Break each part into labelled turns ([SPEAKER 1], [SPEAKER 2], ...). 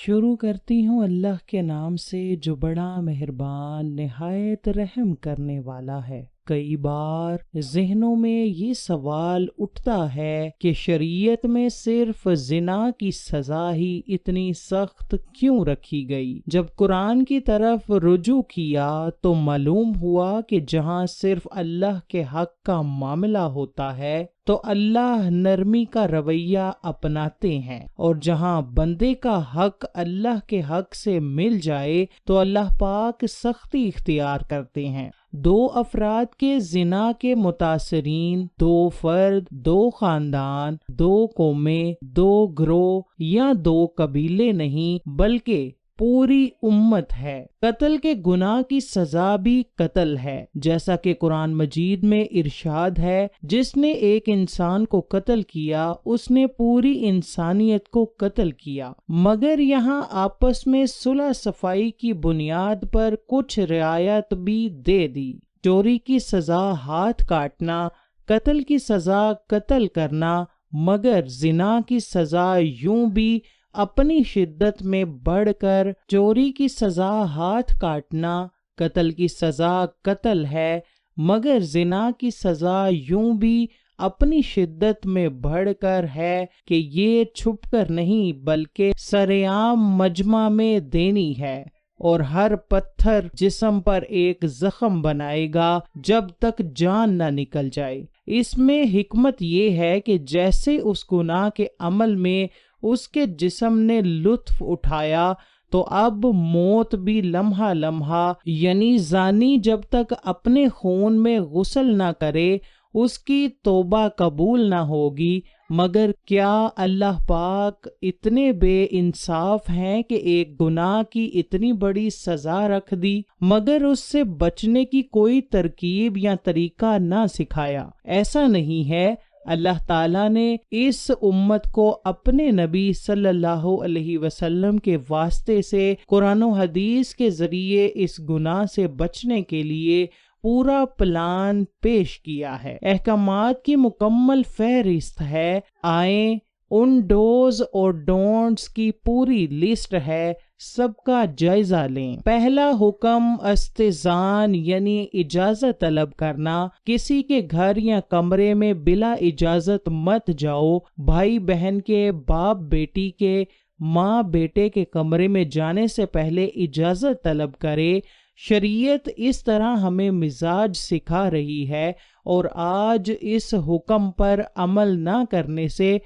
[SPEAKER 1] شروع کرتی ہوں اللہ کے نام سے جو بڑا مہربان نہایت رحم کرنے والا ہے۔ کئی بار ذہنوں میں یہ سوال اٹھتا ہے کہ شریعت میں صرف زنا کی سزا ہی اتنی سخت کیوں رکھی گئی؟ جب قرآن کی طرف رجوع کیا تو معلوم ہوا کہ جہاں صرف اللہ کے حق کا معاملہ ہوتا ہے تو اللہ نرمی کا رویہ اپناتے ہیں، اور جہاں بندے کا حق اللہ کے حق سے مل جائے تو اللہ پاک سختی اختیار کرتے ہیں۔ دو افراد کے زنا کے متاثرین، دو فرد، دو خاندان، دو قومیں، دو گروہ یا دو قبیلے نہیں بلکہ پوری امت ہے۔ قتل کے گناہ کی سزا بھی قتل ہے، جیسا کہ قرآن مجید میں ارشاد ہے، جس نے ایک انسان کو قتل کیا اس نے پوری انسانیت کو قتل کیا، مگر یہاں آپس میں صلح صفائی کی بنیاد پر کچھ رعایت بھی دے دی۔ چوری کی سزا ہاتھ کاٹنا، قتل کی سزا قتل کرنا، مگر زنا کی سزا یوں بھی اپنی شدت میں بڑھ کر چوری کی سزا ہاتھ کاٹنا، قتل کی سزا قتل ہے، مگر زنا کی سزا یوں بھی اپنی شدت میں بڑھ کر ہے کہ یہ چھپ کر نہیں بلکہ سرعام مجمع میں دینی ہے، اور ہر پتھر جسم پر ایک زخم بنائے گا جب تک جان نہ نکل جائے۔ اس میں حکمت یہ ہے کہ جیسے اس گناہ کے عمل میں اس کے جسم نے لطف اٹھایا تو اب موت بھی لمحہ لمحہ، یعنی زانی جب تک اپنے خون میں غسل نہ کرے اس کی توبہ قبول نہ ہوگی۔ مگر کیا اللہ پاک اتنے بے انصاف ہیں کہ ایک گناہ کی اتنی بڑی سزا رکھ دی مگر اس سے بچنے کی کوئی ترکیب یا طریقہ نہ سکھایا؟ ایسا نہیں ہے۔ اللہ تعالیٰ نے اس امت کو اپنے نبی صلی اللہ علیہ وسلم کے واسطے سے قرآن و حدیث کے ذریعے اس گناہ سے بچنے کے لیے پورا پلان پیش کیا ہے۔ احکامات کی مکمل فہرست ہے۔ آئیں ان ڈوز اور ڈونٹس کی پوری لسٹ ہے، سب کا جائزہ لیں۔ پہلا حکم استئذان یعنی اجازت طلب کرنا۔ کسی کے گھر یا کمرے میں بلا اجازت مت جاؤ۔ بھائی بہن کے، باپ بیٹی کے، ماں بیٹے کے کمرے میں جانے سے پہلے اجازت طلب کرے۔ شریعت اس طرح ہمیں مزاج سکھا رہی ہے، اور آج اس حکم پر عمل نہ کرنے سے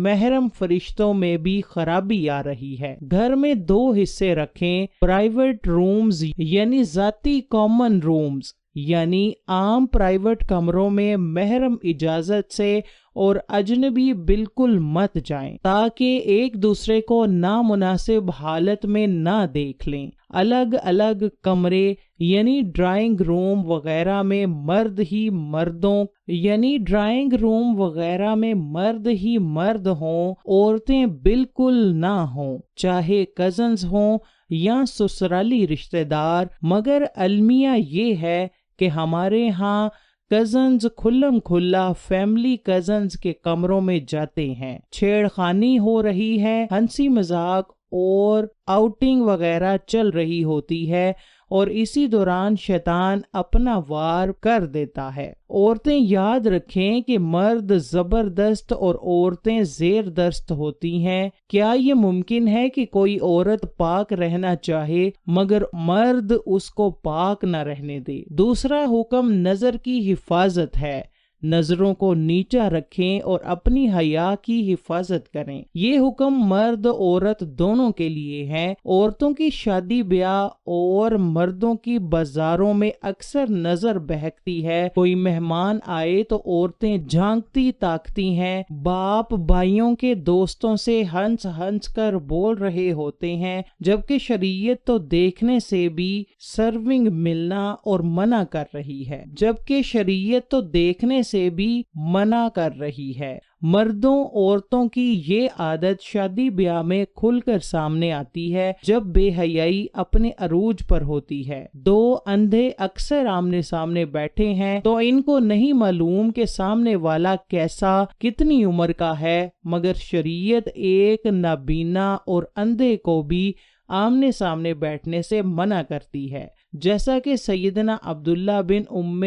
[SPEAKER 1] محرم فرشتوں میں بھی خرابی آ رہی ہے۔ گھر میں دو حصے رکھیں، پرائیویٹ رومز یعنی ذاتی کامن رومز، یعنی عام پرائیویٹ کمروں میں محرم اجازت سے اور اجنبی بالکل مت جائیں تاکہ ایک دوسرے کو نامناسب حالت میں نہ دیکھ لیں۔ الگ الگ کمرے یعنی ڈرائنگ روم وغیرہ میں مرد ہی مرد ہوں، عورتیں بالکل نہ ہوں، چاہے کزنز ہوں یا سسرالی رشتہ دار۔ مگر المیہ یہ ہے کہ ہمارے ہاں کزنز کھلم کھلا فیملی کزنز کے کمروں میں جاتے ہیں، چھیڑ خانی ہو رہی ہے، ہنسی مذاق اور آؤٹنگ وغیرہ چل رہی ہوتی ہے، اور اسی دوران شیطان اپنا وار کر دیتا ہے۔ عورتیں یاد رکھیں کہ مرد زبردست اور عورتیں زیر دست ہوتی ہیں۔ کیا یہ ممکن ہے کہ کوئی عورت پاک رہنا چاہے مگر مرد اس کو پاک نہ رہنے دے؟ دوسرا حکم نظر کی حفاظت ہے۔ نظروں کو نیچا رکھیں اور اپنی حیا کی حفاظت کریں۔ یہ حکم مرد عورت دونوں کے لیے ہے۔ عورتوں کی شادی بیاہ اور مردوں کی بازاروں میں اکثر نظر بہکتی ہے۔ کوئی مہمان آئے تو عورتیں جھانکتی تاکتی ہیں، باپ بھائیوں کے دوستوں سے ہنس ہنس کر بول رہے ہوتے ہیں، جبکہ شریعت تو دیکھنے سے بھی سرونگ ملنا اور منع کر رہی ہے، مردوں عورتوں کی یہ عادت شادی بیاہ میں کھل کر سامنے آتی ہے جب بے حیائی اپنے عروج پر ہوتی ہے۔ دو اندھے اکثر آمنے سامنے بیٹھے ہیں تو ان کو نہیں معلوم کہ سامنے والا کیسا، کتنی عمر کا ہے، مگر شریعت ایک نابینا اور اندھے کو بھی آمنے سامنے بیٹھنے سے منع کرتی ہے، جیسا کہ سیدنا عبداللہ بن ام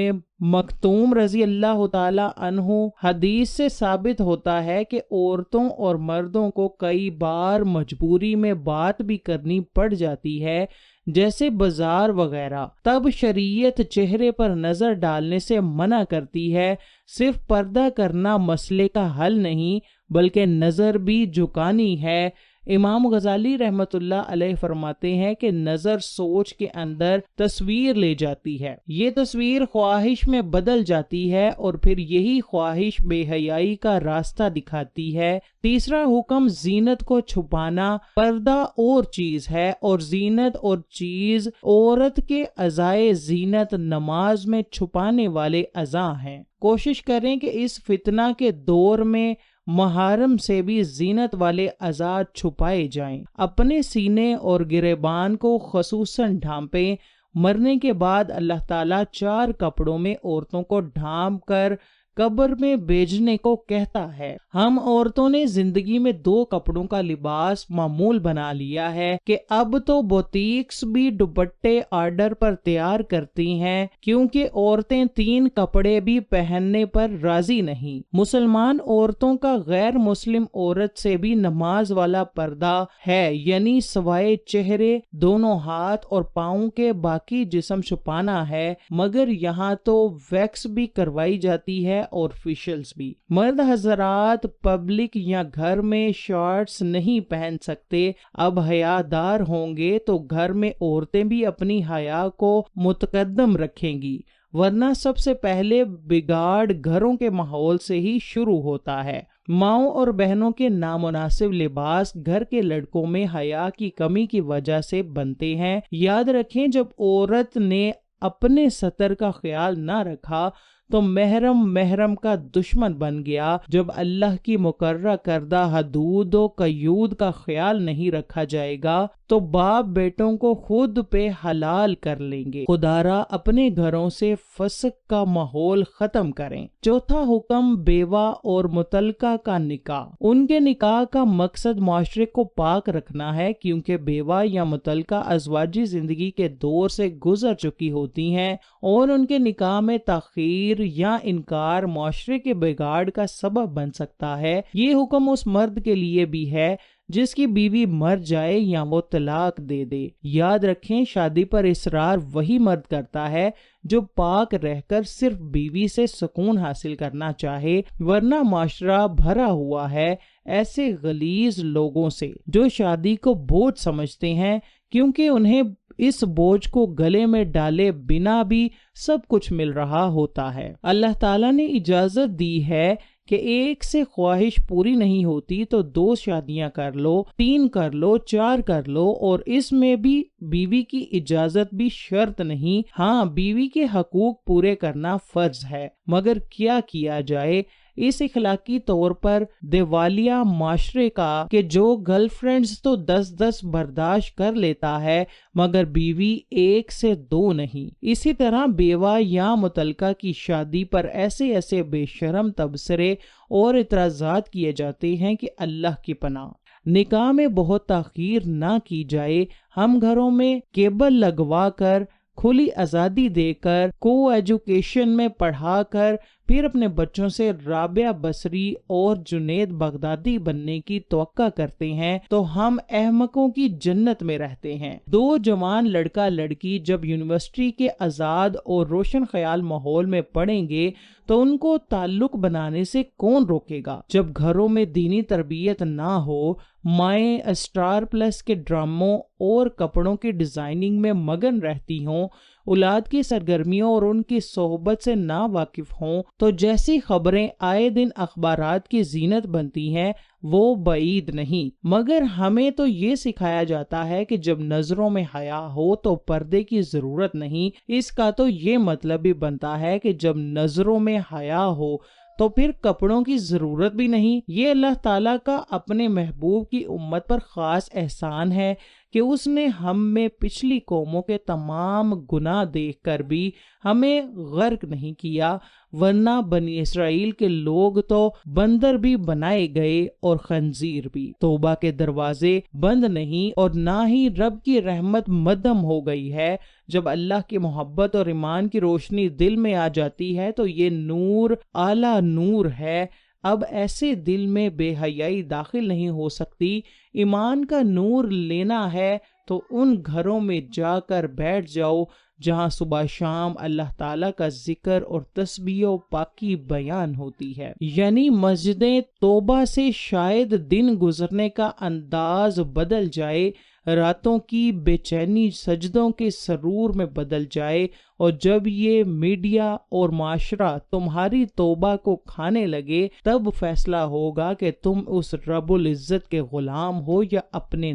[SPEAKER 1] مکتوم رضی اللہ تعالی عنہ حدیث سے ثابت ہوتا ہے کہ عورتوں اور مردوں کو کئی بار مجبوری میں بات بھی کرنی پڑ جاتی ہے، جیسے بازار وغیرہ، تب شریعت چہرے پر نظر ڈالنے سے منع کرتی ہے۔ صرف پردہ کرنا مسئلے کا حل نہیں بلکہ نظر بھی جھکانی ہے۔ امام غزالی رحمت اللہ علیہ فرماتے ہیں کہ نظر سوچ کے اندر تصویر لے جاتی ہے، یہ تصویر خواہش میں بدل جاتی ہے اور پھر یہی خواہش بے حیائی کا راستہ دکھاتی ہے۔ تیسرا حکم زینت کو چھپانا۔ پردہ اور چیز ہے اور زینت اور چیز عورت کے اعضائے زینت نماز میں چھپانے والے اعضاء ہیں۔ کوشش کریں کہ اس فتنہ کے دور میں محارم سے بھی زینت والے اعضاء چھپائے جائیں۔ اپنے سینے اور گریبان کو خصوصاً ڈھانپیں۔ مرنے کے بعد اللہ تعالیٰ 4 کپڑوں میں عورتوں کو ڈھانپ کر قبر میں بھیجنے کو کہتا ہے۔ ہم عورتوں نے زندگی میں 2 کپڑوں کا لباس معمول بنا لیا ہے کہ اب تو بوتیکس بھی دوپٹے آرڈر پر تیار کرتی ہیں، کیونکہ عورتیں 3 کپڑے بھی پہننے پر راضی نہیں۔ مسلمان عورتوں کا غیر مسلم عورت سے بھی نماز والا پردہ ہے، یعنی سوائے چہرے، دونوں ہاتھ اور پاؤں کے باقی جسم چھپانا ہے، مگر یہاں تو ویکس بھی کروائی جاتی ہے اور فیشلز بھی۔ مرد حضرات پبلک یا گھر میں شارٹس نہیں پہن سکتے، اب حیا دار ہوں گے تو گھر میں عورتیں بھی اپنی حیا کو متقدم رکھیں گی، ورنہ سب سے پہلے بگاڑ گھروں کے ماحول سے ہی شروع ہوتا ہے۔ ماؤں اور بہنوں کے نامناسب لباس گھر کے لڑکوں میں حیا کی کمی کی وجہ سے بنتے ہیں۔ یاد رکھیں، جب عورت نے اپنے ستر کا خیال نہ رکھا تو محرم کا دشمن بن گیا۔ جب اللہ کی مقررہ کردہ حدود و قیود کا خیال نہیں رکھا جائے گا تو باپ بیٹوں کو خود پہ حلال کر لیں گے۔ خدارا اپنے گھروں سے فسق کا ماحول ختم کریں۔ چوتھا حکم بیوہ اور مطلقہ کا نکاح۔ ان کے نکاح کا مقصد معاشرے کو پاک رکھنا ہے، کیونکہ بیوہ یا مطلقہ ازواجی زندگی کے دور سے گزر چکی ہوتی ہیں اور ان کے نکاح میں تاخیر یا انکار معاشرے کے بگاڑ کا سبب بن سکتا ہے۔ یہ حکم اس مرد کے لیے بھی ہے جس کی بیوی مر جائے یا وہ طلاق دے دے۔ یاد رکھیں، شادی پر اصرار وہی مرد کرتا ہے جو پاک رہ کر صرف بیوی سے سکون حاصل کرنا چاہے، ورنہ معاشرہ بھرا ہوا ہے ایسے غلیظ لوگوں سے جو شادی کو بوجھ سمجھتے ہیں، کیونکہ انہیں اس بوجھ کو گلے میں ڈالے بنا بھی سب کچھ مل رہا ہوتا ہے۔ اللہ تعالیٰ نے اجازت دی ہے کہ ایک سے خواہش پوری نہیں ہوتی تو 2 شادیاں کر لو، 3 کر لو، 4 کر لو، اور اس میں بھی بیوی کی اجازت بھی شرط نہیں۔ ہاں، بیوی کے حقوق پورے کرنا فرض ہے، مگر کیا کیا جائے اس اخلاقی طور پر دیوالیہ معاشرے کا کہ جو گرل فرینڈز تو 10 برداشت کر لیتا ہے مگر بیوی 1 سے 2 نہیں۔ اسی طرح بیوہ یا مطلقہ کی شادی پر ایسے بے شرم تبصرے اور اعتراضات کیے جاتے ہیں کہ اللہ کی پناہ۔ نکاح میں بہت تاخیر نہ کی جائے۔ ہم گھروں میں کیبل لگوا کر، کھلی آزادی دے کر، کو ایجوکیشن میں پڑھا کر، پھر اپنے بچوں سے رابعہ بصری اور جنید بغدادی بننے کی توقع کرتے ہیں تو ہم احمقوں کی جنت میں رہتے ہیں۔ 2 جوان لڑکا لڑکی جب یونیورسٹی کے آزاد اور روشن خیال ماحول میں پڑھیں گے تو ان کو تعلق بنانے سے کون روکے گا؟ جب گھروں میں دینی تربیت نہ ہو، مائیں اسٹار پلس کے ڈراموں اور کپڑوں کی ڈیزائننگ میں مگن رہتی ہوں، اولاد کی سرگرمیوں اور ان کی صحبت سے نا واقف ہوں، تو جیسی خبریں آئے دن اخبارات کی زینت بنتی ہیں وہ بعید نہیں۔ مگر ہمیں تو یہ سکھایا جاتا ہے کہ جب نظروں میں حیا ہو تو پردے کی ضرورت نہیں۔ اس کا تو یہ مطلب بھی بنتا ہے کہ جب نظروں میں حیا ہو تو پھر کپڑوں کی ضرورت بھی نہیں۔ یہ اللہ تعالیٰ کا اپنے محبوب کی امت پر خاص احسان ہے کہ اس نے ہم میں پچھلی قوموں کے تمام گناہ دیکھ کر بھی ہمیں غرق نہیں کیا، ورنہ بنی اسرائیل کے لوگ تو بندر بھی بنائے گئے اور خنزیر بھی۔ توبہ کے دروازے بند نہیں اور نہ ہی رب کی رحمت مدھم ہو گئی ہے۔ جب اللہ کی محبت اور ایمان کی روشنی دل میں آ جاتی ہے تو یہ نور اعلیٰ نور ہے۔ اب ایسے دل میں بے حیائی داخل نہیں ہو سکتی۔ ایمان کا نور لینا ہے تو ان گھروں میں جا کر بیٹھ جاؤ جہاں صبح شام اللہ تعالیٰ کا ذکر اور تسبیح و پاکی بیان ہوتی ہے۔ یعنی مسجدیں توبہ سے شاید دن گزرنے کا انداز بدل جائے، راتوں کی بے چینی سجدوں کے سرور میں بدل جائے، اور جب یہ میڈیا اور معاشرہ تمہاری توبہ کو کھانے لگے تب فیصلہ ہوگا کہ تم اس رب العزت کے غلام ہو یا اپنے